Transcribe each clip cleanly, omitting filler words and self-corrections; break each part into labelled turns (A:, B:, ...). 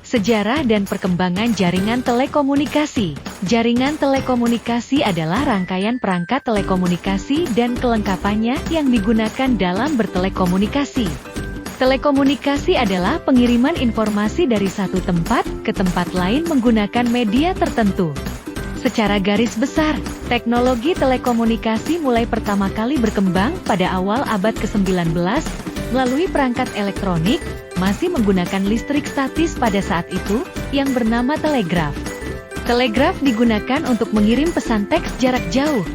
A: Sejarah dan perkembangan jaringan telekomunikasi. Jaringan telekomunikasi adalah rangkaian perangkat telekomunikasi dan kelengkapannya yang digunakan dalam bertelekomunikasi. Telekomunikasi adalah pengiriman informasi dari satu tempat ke tempat lain menggunakan media tertentu. Secara garis besar, teknologi telekomunikasi mulai pertama kali berkembang pada awal abad ke-19 melalui perangkat elektronik, masih menggunakan listrik statis pada saat itu, yang bernama telegraf. Telegraf digunakan untuk mengirim pesan teks jarak jauh.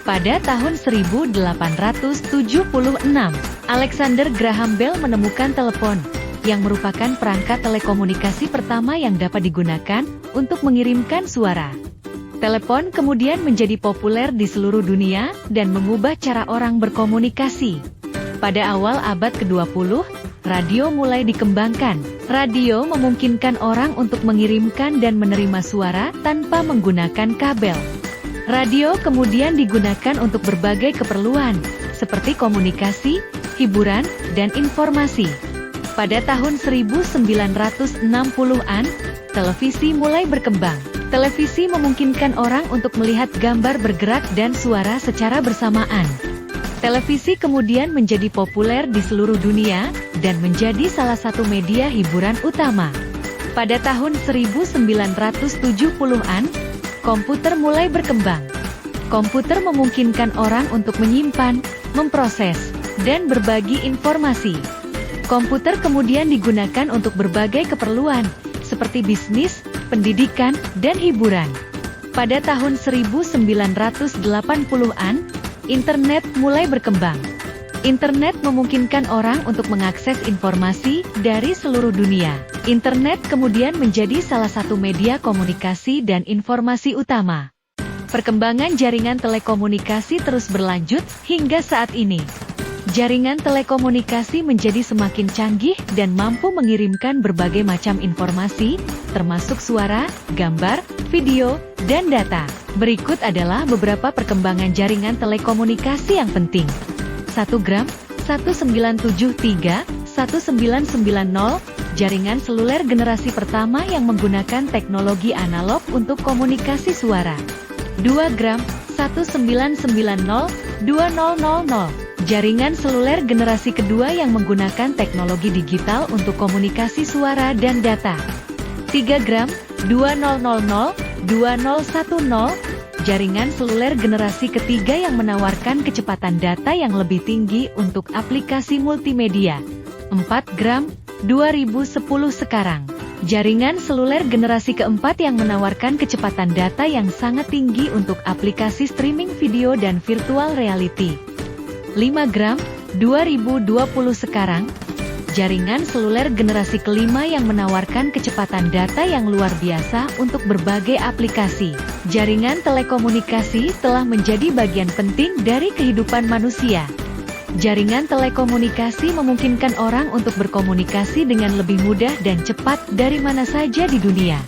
A: Pada tahun 1876, Alexander Graham Bell menemukan telepon, yang merupakan perangkat telekomunikasi pertama yang dapat digunakan untuk mengirimkan suara. Telepon kemudian menjadi populer di seluruh dunia dan mengubah cara orang berkomunikasi. Pada awal abad ke-20, radio mulai dikembangkan. Radio memungkinkan orang untuk mengirimkan dan menerima suara tanpa menggunakan kabel. Radio kemudian digunakan untuk berbagai keperluan, seperti komunikasi, hiburan, dan informasi. Pada tahun 1960-an, televisi mulai berkembang. Televisi memungkinkan orang untuk melihat gambar bergerak dan suara secara bersamaan. Televisi kemudian menjadi populer di seluruh dunia, dan menjadi salah satu media hiburan utama. Pada tahun 1970-an, komputer mulai berkembang. Komputer memungkinkan orang untuk menyimpan, memproses, dan berbagi informasi. Komputer kemudian digunakan untuk berbagai keperluan, seperti bisnis, pendidikan, dan hiburan. Pada tahun 1980-an, Internet mulai berkembang. Internet memungkinkan orang untuk mengakses informasi dari seluruh dunia. Internet kemudian menjadi salah satu media komunikasi dan informasi utama. Perkembangan jaringan telekomunikasi terus berlanjut hingga saat ini. Jaringan telekomunikasi menjadi semakin canggih dan mampu mengirimkan berbagai macam informasi, termasuk suara, gambar, video, dan data. Berikut adalah beberapa perkembangan jaringan telekomunikasi yang penting. 1 gram, 1973, 1990, jaringan seluler generasi pertama yang menggunakan teknologi analog untuk komunikasi suara. 2 gram, 1990, 2000, jaringan seluler generasi kedua yang menggunakan teknologi digital untuk komunikasi suara dan data. 3 gram, 2000, 2010, jaringan seluler generasi ketiga yang menawarkan kecepatan data yang lebih tinggi untuk aplikasi multimedia. 4 gram, 2010 sekarang. Jaringan seluler generasi keempat yang menawarkan kecepatan data yang sangat tinggi untuk aplikasi streaming video dan virtual reality. 5 gram, 2020 sekarang. Jaringan seluler generasi kelima yang menawarkan kecepatan data yang luar biasa untuk berbagai aplikasi. Jaringan telekomunikasi telah menjadi bagian penting dari kehidupan manusia. Jaringan telekomunikasi memungkinkan orang untuk berkomunikasi dengan lebih mudah dan cepat dari mana saja di dunia.